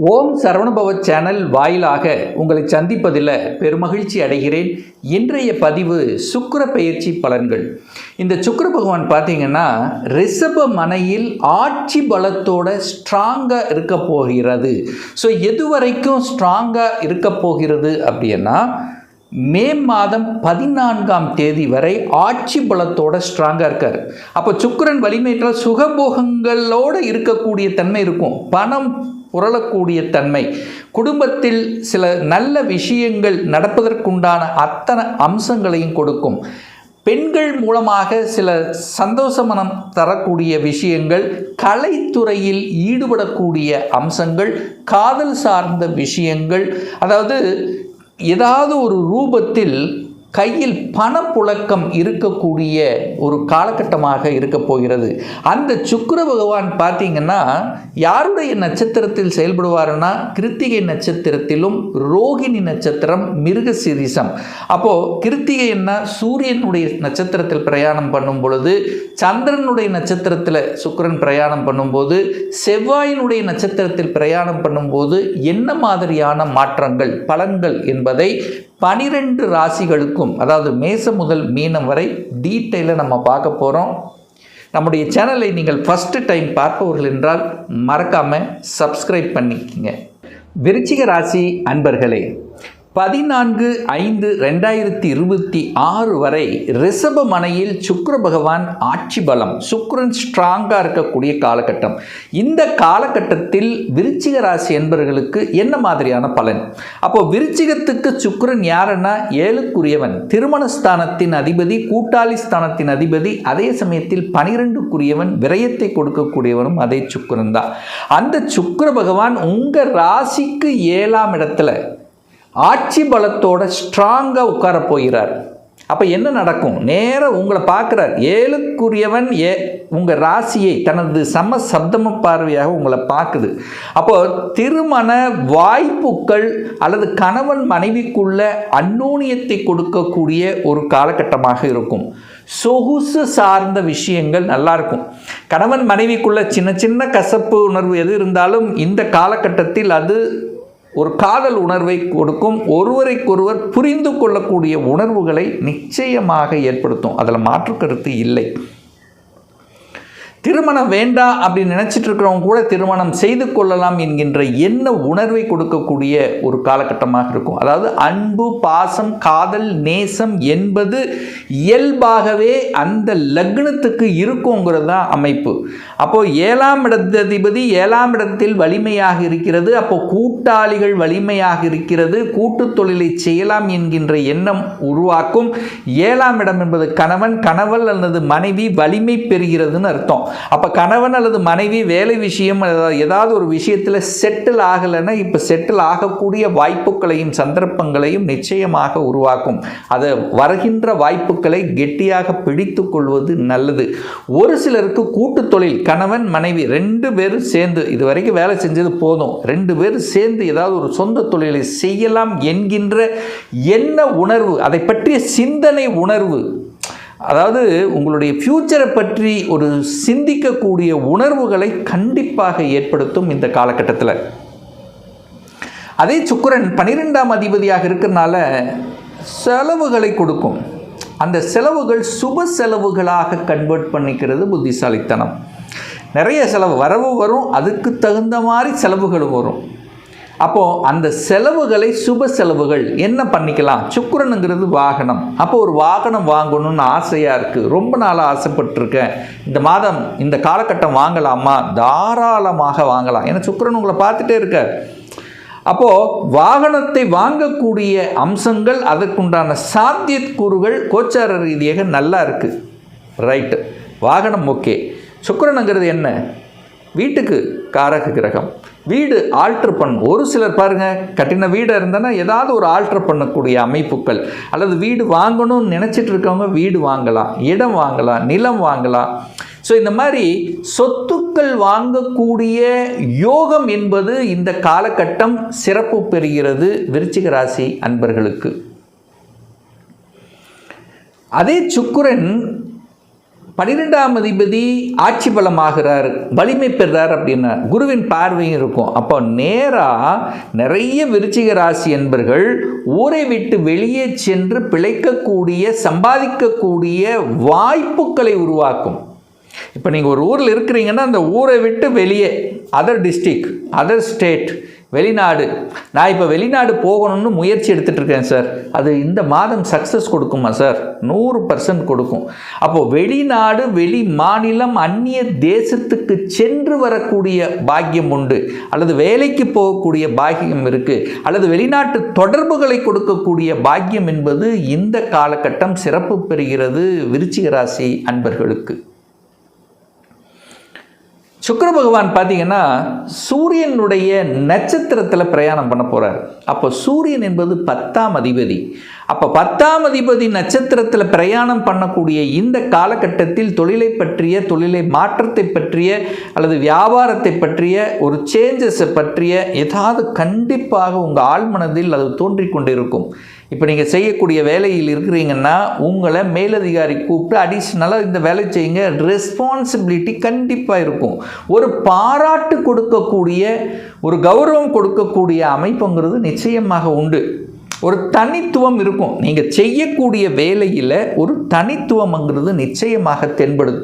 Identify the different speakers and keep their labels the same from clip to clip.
Speaker 1: ஓம் Saravanabhava channel வாயிலாக உங்களை சந்திப்பதில் பெருமகிழ்ச்சி அடைகிறேன். இன்றைய பதிவு சுக்கிர பெயர்ச்சி பலன்கள். இந்த சுக்கிர பகவான் பார்த்தீங்கன்னா ரிஷப மனையில் ஆட்சி பலத்தோட ஸ்ட்ராங்காக இருக்க போகிறது. ஸோ எது வரைக்கும் ஸ்ட்ராங்காக இருக்க போகிறது அப்படின்னா மே மாதம் 14ஆம் தேதி வரை ஆட்சி பலத்தோட ஸ்ட்ராங்காக இருக்கார். அப்போ சுக்கிரன் வலிமையிட்டால் சுகபோகங்களோடு இருக்கக்கூடிய தன்மை இருக்கும். பணம் புரளக்கூடிய தன்மை, குடும்பத்தில் சில நல்ல விஷயங்கள் நடப்பதற்குண்டான அத்தனை அம்சங்களையும் கொடுக்கும். பெண்கள் மூலமாக சில சந்தோஷமனம் தரக்கூடிய விஷயங்கள், கலைத்துறையில் ஈடுபடக்கூடிய அம்சங்கள், காதல் சார்ந்த விஷயங்கள், அதாவது ஏதாவது ஒரு ரூபத்தில் கையில் பணப்புழக்கம் இருக்கக்கூடிய ஒரு காலகட்டமாக இருக்க போகிறது. அந்த சுக்கிர பகவான் பார்த்தீங்கன்னா யாருடைய நட்சத்திரத்தில் செயல்படுவார்னா கிருத்திகை நட்சத்திரத்திலும் ரோகிணி நட்சத்திரம் மிருகசீரிஷம். அப்போது கிருத்திகை என்ன சூரியனுடைய நட்சத்திரத்தில் பிரயாணம் பண்ணும் பொழுது, சந்திரனுடைய நட்சத்திரத்தில் சுக்கிரன் பிரயாணம் பண்ணும்போது, செவ்வாயினுடைய நட்சத்திரத்தில் பிரயாணம் பண்ணும்போது என்ன மாதிரியான மாற்றங்கள் பலன்கள் என்பதை 12 ராசிகளுக்கும், அதாவது மேசம் முதல் மீனம் வரை டீட்டெயிலாக நம்ம பார்க்க போகிறோம். நம்முடைய சேனலை நீங்கள் ஃபஸ்ட்டு டைம் பார்ப்பவர்கள் என்றால் மறக்காமல் சப்ஸ்கிரைப் பண்ணிக்கங்க. விருச்சிக ராசி அன்பர்களே, 14/5/2026 வரை ரிஷப மனையில் சுக்கிர பகவான் ஆட்சி பலம், சுக்கிரன் ஸ்ட்ராங்காக இருக்கக்கூடிய காலகட்டம். இந்த காலகட்டத்தில் விருச்சிக ராசி என்பவர்களுக்கு என்ன மாதிரியான பலன்? அப்போது விருச்சிகத்துக்கு சுக்கிரன் யாருன்னா 7க்குரியவன், திருமணஸ்தானத்தின் அதிபதி, கூட்டாளி ஸ்தானத்தின் அதிபதி, அதே சமயத்தில் 12க்குரியவன், விரயத்தை கொடுக்கக்கூடியவனும் அதே சுக்கிரன் தான். அந்த சுக்கிர பகவான் உங்கள் ராசிக்கு 7ஆம் இடத்துல ஆட்சி பலத்தோட ஸ்ட்ராங்காக உட்கார போகிறார். அப்போ என்ன நடக்கும்? நேராக உங்களை பார்க்குறார். 7க்குரியவன் உங்கள் ராசியை தனது சப்தம பார்வையாக உங்களை பார்க்குது. அப்போது திருமண வாய்ப்புகள் அல்லது கணவன் மனைவிக்குள்ள அந்யோன்யத்தை கொடுக்கக்கூடிய ஒரு காலகட்டமாக இருக்கும். சொகுசு சார்ந்த விஷயங்கள் நல்லாயிருக்கும். கணவன் மனைவிக்குள்ள சின்ன சின்ன கசப்பு உணர்வு எது இருந்தாலும் இந்த காலகட்டத்தில் அது ஒரு காதல் உணர்வை கொடுக்கும். ஒருவரைக்கொருவர் புரிந்து கொள்ளக்கூடிய உணர்வுகளை நிச்சயமாக ஏற்படுத்தும். அதில் மாற்று கருத்து இல்லை. திருமணம் வேண்டாம் அப்படின்னு நினச்சிட்டு இருக்கிறவங்க கூட திருமணம் செய்து கொள்ளலாம் என்கின்ற எண்ண உணர்வை கொடுக்கக்கூடிய ஒரு காலகட்டமாக இருக்கும். அதாவது அன்பு, பாசம், காதல், நேசம் என்பது இயல்பாகவே அந்த லக்னத்துக்கு இருக்குங்கிறது தான் அமைப்பு. அப்போது 7ஆம் இடத்ததிபதி 7ஆம் இடத்தில் வலிமையாக இருக்கிறது. அப்போது கூட்டாளிகள் வலிமையாக இருக்கிறது. கூட்டு தொழிலை செய்யலாம் என்கின்ற எண்ணம் உருவாக்கும். 7ஆம் இடம் என்பது கணவன், கணவன் அல்லது மனைவி வலிமை பெறுகிறதுன்னு அர்த்தம். அப்போ கணவன் அல்லது மனைவி வேலை விஷயம் ஏதாவது ஒரு விஷயத்தில் செட்டில் ஆகலைன்னா இப்போ செட்டில் ஆகக்கூடிய வாய்ப்புகளையும் சந்தர்ப்பங்களையும் நிச்சயமாக உருவாக்கும். அதை வருகின்ற வாய்ப்புகளை கெட்டியாக பிடித்து கொள்வது நல்லது. ஒரு சிலருக்கு கூட்டு தொழில், கணவன் மனைவி 2 பேரும் சேர்ந்து இது வரைக்கும் வேலை செஞ்சது போதும், 2 பேரும் சேர்ந்து ஏதாவது ஒரு சொந்த தொழிலை செய்யலாம் என்கின்ற எண்ண உணர்வு, அதை பற்றிய சிந்தனை உணர்வு, அதாவது உங்களுடைய ஃப்யூச்சரை பற்றி ஒரு சிந்திக்கக்கூடிய உணர்வுகளை கண்டிப்பாக ஏற்படுத்தும் இந்த காலகட்டத்தில். அதே சுக்கிரன் 12ஆம் அதிபதியாக இருக்கிறனால செலவுகளை கொடுக்கும். அந்த செலவுகள் சுப செலவுகளாக கன்வெர்ட் பண்ணிக்கிறது புத்திசாலித்தனம். நிறைய செலவு வரவு வரும், அதுக்கு தகுந்த மாதிரி செலவுகளும் வரும். அப்போது அந்த செலவுகளை சுப செலவுகள் என்ன பண்ணிக்கலாம்? சுக்கிரனுங்கிறது வாகனம். அப்போ ஒரு வாகனம் வாங்கணும்னு ஆசையாக இருக்குது, ரொம்ப நாளாக ஆசைப்பட்டிருக்கேன், இந்த மாதம் இந்த காலகட்டம் வாங்கலாமா? தாராளமாக வாங்கலாம். ஏன்னா சுக்கிரன் உங்களை பார்த்துட்டே இருக்க. அப்போது வாகனத்தை வாங்கக்கூடிய அம்சங்கள், அதற்குண்டான சாத்தியக்கூறுகள் கோச்சார ரீதியாக நல்லா இருக்குது. ரைட்டு, வாகனம் ஓகே. சுக்கிரனுங்கிறது என்ன? வீட்டுக்கு காரக கிரகம். வீடு ஆல்ட்ரு பண்ணும். ஒரு சிலர் பாருங்கள், கட்டின வீடாக இருந்தனா ஏதாவது ஒரு ஆல்ட்ரு பண்ணக்கூடிய அமைப்புகள், அல்லது வீடு வாங்கணும்னு நினச்சிட்டு இருக்கவங்க வீடு வாங்கலாம், இடம் வாங்கலாம், நிலம் வாங்கலாம். ஸோ இந்த மாதிரி சொத்துக்கள் வாங்கக்கூடிய யோகம் என்பது இந்த காலகட்டம் சிறப்பு பெறுகிறது விருச்சிக ராசி அன்பர்களுக்கு. அதே சுக்கிரன் 12ஆம் அதிபதி ஆட்சி பலமாகிறார், வலிமை பெறார் அப்படின்னா குருவின் பார்வையும் இருக்கும். அப்போ நேராக நிறைய விருச்சிக ராசி என்பர்கள் ஊரை விட்டு வெளியே சென்று பிழைக்கக்கூடிய, சம்பாதிக்கக்கூடிய வாய்ப்புகளை உருவாக்கும். இப்போ நீங்கள் ஒரு ஊரில் இருக்கிறீங்கன்னா அந்த ஊரை விட்டு வெளியே, அதர் டிஸ்ட்ரிக்ட், அதர் ஸ்டேட், வெளிநாடு, நான் இப்போ வெளிநாடு போகணும்னு முயற்சி எடுத்துகிட்டு இருக்கேன் சார், அது இந்த மாதம் சக்ஸஸ் கொடுக்குமா சார்? 100% கொடுக்கும். அப்போது வெளிநாடு, வெளி மாநிலம், அந்நிய தேசத்துக்கு சென்று வரக்கூடிய பாக்கியம் உண்டு, அல்லது வேலைக்கு போகக்கூடிய பாக்கியம் இருக்குது, அல்லது வெளிநாட்டு தொடர்புகளை கொடுக்கக்கூடிய பாக்கியம் என்பது இந்த காலகட்டம் சிறப்பு பெறுகிறது விருச்சிக ராசி அன்பர்களுக்கு. சுக்கிர பகவான் பார்த்தீங்கன்னா சூரியனுடைய நட்சத்திரத்தில் பிரயாணம் பண்ண போகிறார். அப்போ சூரியன் என்பது 10ஆம் அதிபதி. அப்போ 10ஆம் அதிபதி நட்சத்திரத்தில் பிரயாணம் பண்ணக்கூடிய இந்த காலகட்டத்தில் தொழிலை பற்றிய, தொழிலை மாற்றத்தை பற்றிய, அல்லது வியாபாரத்தை பற்றிய, ஒரு சேஞ்சஸை பற்றிய ஏதாவது கண்டிப்பாக உங்கள் ஆழ்மனதில் அது தோன்றிக்கொண்டு இருக்கும். இப்போ நீங்கள் செய்யக்கூடிய வேலையில் இருக்கிறீங்கன்னா உங்களை மேலதிகாரி கூப்பிட்டு அடிஷ்னலாக இந்த வேலை செய்யுங்க, ரெஸ்பான்சிபிலிட்டி கண்டிப்பாக இருக்கும். ஒரு பாராட்டு கொடுக்கக்கூடிய, ஒரு கௌரவம் கொடுக்கக்கூடிய அமைப்புங்கிறது நிச்சயமாக உண்டு. ஒரு தனித்துவம் இருக்கும். நீங்கள் செய்யக்கூடிய வேலையில் ஒரு தனித்துவம்ங்கிறது நிச்சயமாக தென்படுது,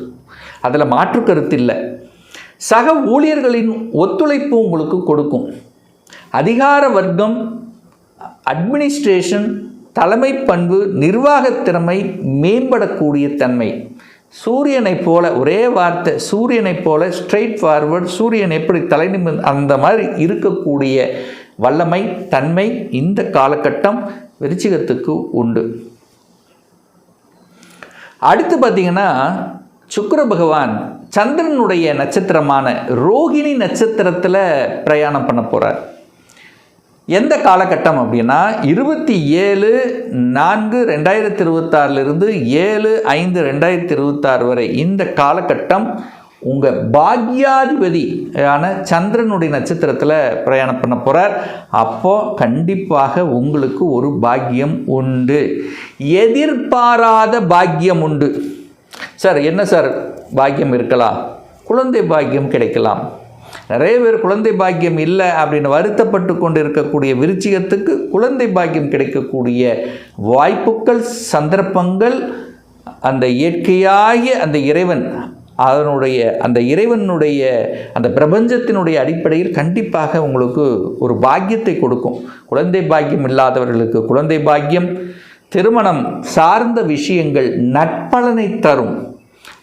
Speaker 1: அதில் மாற்று கருத்து இல்லை. சக ஊழியர்களின் ஒத்துழைப்பு உங்களுக்கு கொடுக்கும். அதிகார வர்க்கம், அட்மினிஸ்ட்ரேஷன், தலைமை பண்பு, நிர்வாகத்திறமை மேம்படக்கூடிய தன்மை. சூரியனை போல, ஒரே வார்த்தை, சூரியனை போல ஸ்ட்ரெயிட் ஃபார்வர்ட், சூரியன் எப்படி தலை நிமிர்ந்து அந்த மாதிரி இருக்கக்கூடிய வல்லமை, தன்மை இந்த காலகட்டம் விருச்சிகத்துக்கு உண்டு. அடுத்து பார்த்தீங்கன்னா சுக்கிர பகவான் சந்திரனுடைய நட்சத்திரமான ரோகிணி நட்சத்திரத்தில் பிரயாணம் பண்ண போகிறார். எந்த காலகட்டம் அப்படின்னா 27/4/2026 7/5/2026 வரை இந்த காலகட்டம் உங்கள் பாக்யாதிபதியான சந்திரனுடைய நட்சத்திரத்தில் பிரயாணம் பண்ண போகிறார். அப்போது கண்டிப்பாக உங்களுக்கு ஒரு பாக்கியம் உண்டு, எதிர்பாராத பாக்கியம் உண்டு. சார் என்ன சார் பாக்கியம் இருக்கலாம்? குழந்தை பாக்கியம் கிடைக்கலாம். நிறைய பேர் குழந்தை பாக்கியம் இல்லை அப்படின்னு வருத்தப்பட்டு கொண்டு இருக்கக்கூடிய விருச்சிகத்துக்கு குழந்தை பாக்கியம் கிடைக்கக்கூடிய வாய்ப்புகள், சந்தர்ப்பங்கள் அந்த இயற்கையாகிய அந்த இறைவன், அந்த இறைவனுடைய அந்த பிரபஞ்சத்தினுடைய அடிப்படையில் கண்டிப்பாக உங்களுக்கு ஒரு பாக்கியத்தை கொடுக்கும். குழந்தை பாக்கியம் இல்லாதவர்களுக்கு குழந்தை பாக்கியம், திருமணம் சார்ந்த விஷயங்கள் நற்பலனை தரும்.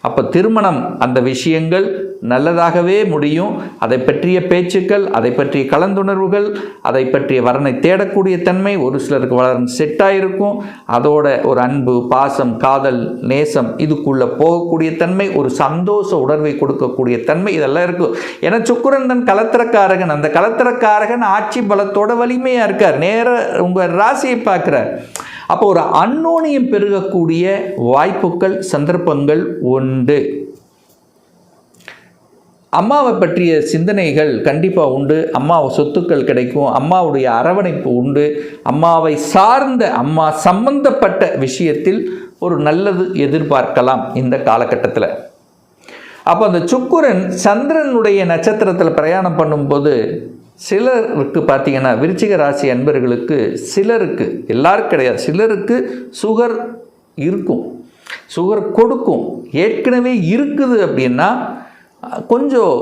Speaker 1: அப்போ திருமணம் அந்த விஷயங்கள் நல்லதாகவே முடியும். அதை பற்றிய பேச்சுக்கள், அதை பற்றிய கலந்துணர்வுகள், அதை பற்றிய வரனை தேடக்கூடிய தன்மை, ஒரு சிலருக்கு வரன் செட்டாக இருக்கும். அதோட ஒரு அன்பு, பாசம், காதல், நேசம் இதுக்குள்ளே போகக்கூடிய தன்மை, ஒரு சந்தோஷ உணர்வை கொடுக்கக்கூடிய தன்மை இதெல்லாம் இருக்கும். ஏன்னா சுக்கிரன் தன் கலத்திரக்காரகன், அந்த கலத்திரக்காரகன் ஆட்சி பலத்தோட வலிமையாக இருக்கார், நேர உங்கள் ராசியை பார்க்குறார். அப்போ ஒரு அன்னோனியம் பெருகக்கூடிய வாய்ப்புகள், சந்தர்ப்பங்கள் உண்டு. அம்மாவை பற்றிய சிந்தனைகள் கண்டிப்பாக உண்டு. அம்மாவை சொத்துக்கள் கிடைக்கும், அம்மாவுடைய அரவணைப்பு உண்டு. அம்மாவை சார்ந்த, அம்மா சம்பந்தப்பட்ட விஷயத்தில் ஒரு நல்லது எதிர்பார்க்கலாம் இந்த காலகட்டத்தில். அப்போ அந்த சுக்கிரன் சந்திரனுடைய நட்சத்திரத்தில் பிரயாணம் பண்ணும்போது சிலருக்கு பார்த்தீங்கன்னா விருச்சிக ராசி அன்பர்களுக்கு, சிலருக்கு, எல்லாருக்கும் கிடையாது, சிலருக்கு சுகர் இருக்கும், சுகர் கொடுக்கும். ஏற்கனவே இருக்குது அப்படின்னா கொஞ்சம்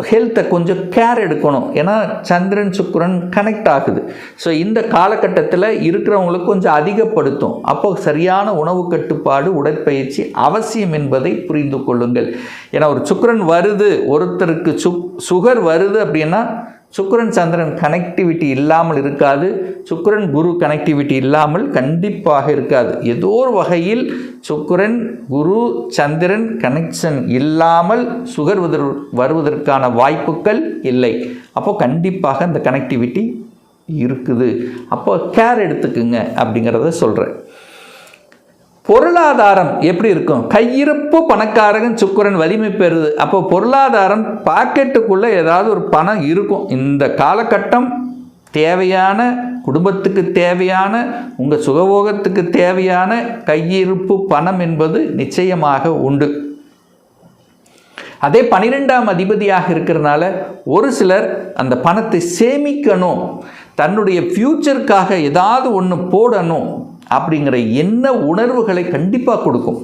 Speaker 1: ஹெல்த்தை கொஞ்சம் கேர் எடுக்கணும். ஏன்னா சந்திரன் சுக்கிரன் கனெக்ட் ஆகுது. ஸோ இந்த காலகட்டத்தில் இருக்கிறவங்களுக்கு கொஞ்சம் அதிகப்படுத்தும். அப்போ சரியான உணவு கட்டுப்பாடு, உடற்பயிற்சி அவசியம் என்பதை புரிந்து கொள்ளுங்கள். ஏன்னா ஒரு சுக்கிரன் வருது, ஒருத்தருக்கு சுகர் வருது அப்படின்னா சுக்கிரன் சந்திரன் கனெக்டிவிட்டி இல்லாமல் இருக்காது, சுக்கிரன் குரு கனெக்டிவிட்டி இல்லாமல் கண்டிப்பாக இருக்காது. ஏதோ ஒரு வகையில் சுக்கிரன் குரு சந்திரன் கனெக்ஷன் இல்லாமல் சுகர் வருவதற்கான வாய்ப்புகள் இல்லை. அப்போது கண்டிப்பாக இந்த கனெக்டிவிட்டி இருக்குது. அப்போ கேர் எடுத்துக்குங்க அப்படிங்கிறத சொல்கிறேன். பொருளாதாரம் எப்படி இருக்கும்? கையிருப்பு பணக்காரகன் சுக்கிரன் வலிமை பெறுது. அப்போ பொருளாதாரம் பாக்கெட்டுக்குள்ளே ஏதாவது ஒரு பணம் இருக்கும். இந்த காலகட்டம் தேவையான, குடும்பத்துக்கு தேவையான, உங்கள் சுகபோகத்துக்கு தேவையான கையிருப்பு பணம் என்பது நிச்சயமாக உண்டு. அதே 12ஆம் அதிபதியாக இருக்கிறனால ஒரு சிலர் அந்த பணத்தை சேமிக்கணும், தன்னுடைய ஃப்யூச்சருக்காக ஏதாவது ஒன்று போடணும் அப்படிங்கிற எண்ண உணர்வுகளை கண்டிப்பாக கொடுக்கும்.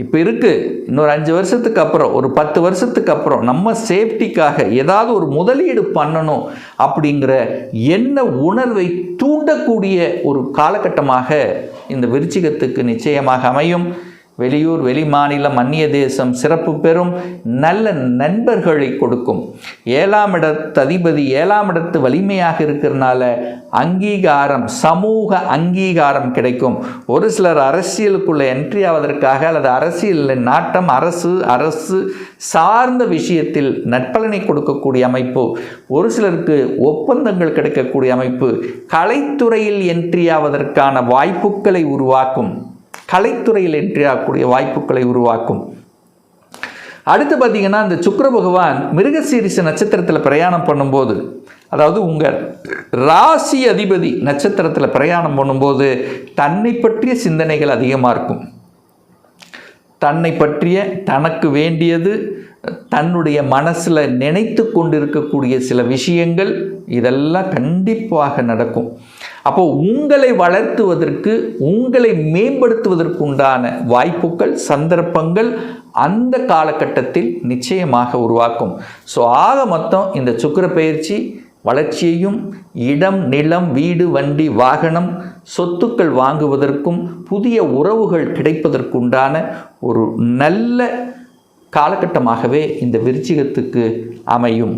Speaker 1: இப்போ இருக்குது, இன்னொரு 5 வருஷத்துக்கு அப்புறம், ஒரு 10 வருஷத்துக்கு அப்புறம் நம்ம சேஃப்டிக்காக ஏதாவது ஒரு முதலீடு பண்ணணும் அப்படிங்கிற எண்ண உணர்வை தூண்டக்கூடிய ஒரு காலகட்டமாக இந்த விருச்சிகத்துக்கு நிச்சயமாக அமையும். வெளியூர், வெளிமாநிலம், அந்நிய தேசம் சிறப்பு பெறும். நல்ல நண்பர்களை கொடுக்கும். 7ஆம் இடத்து அதிபதி 7ஆம் இடத்து வலிமையாக இருக்கிறனால அங்கீகாரம், சமூக அங்கீகாரம் கிடைக்கும். ஒரு சிலர் அரசியலுக்குள்ளே என்ட்ரி ஆவதற்காக அல்லது அரசியலில் நாட்டம், அரசு சார்ந்த விஷயத்தில் நற்பலனை கொடுக்கக்கூடிய அமைப்பு, ஒரு சிலருக்கு ஒப்பந்தங்கள் கிடைக்கக்கூடிய அமைப்பு, கலைத்துறையில் என்ட்ரி ஆவதற்கான வாய்ப்புகளை உருவாக்கும். கலைத்துறையில் என்ட்ரி ஆகக்கூடிய வாய்ப்புகளை உருவாக்கும். அடுத்து பார்த்தீங்கன்னா, இந்த சுக்கிர பகவான் மிருகசீரிஷ நட்சத்திரத்தில் பிரயாணம் பண்ணும்போது, அதாவது உங்கள் ராசி அதிபதி நட்சத்திரத்தில் பிரயாணம் பண்ணும்போது தன்னை பற்றிய சிந்தனைகள் அதிகமாக இருக்கும். தன்னை பற்றிய, தனக்கு வேண்டியது, தன்னுடைய மனசில் நினைத்து கொண்டிருக்கக்கூடிய சில விஷயங்கள் இதெல்லாம் கண்டிப்பாக நடக்கும். அப்போ உங்களை வளர்த்துவதற்கு, உங்களை மேம்படுத்துவதற்கு உண்டான வாய்ப்புகள், சந்தர்ப்பங்கள் அந்த காலகட்டத்தில் நிச்சயமாக உருவாக்கும். ஸோ ஆக மொத்தம் இந்த சுக்கிர பயிற்சி வளர்ச்சியையும், இடம், நிலம், வீடு, வண்டி, வாகனம், சொத்துக்கள் வாங்குவதற்கும், புதிய உறவுகள் கிடைப்பதற்குண்டான ஒரு நல்ல காலகட்டமாகவே இந்த விருச்சிகத்துக்கு அமையும்.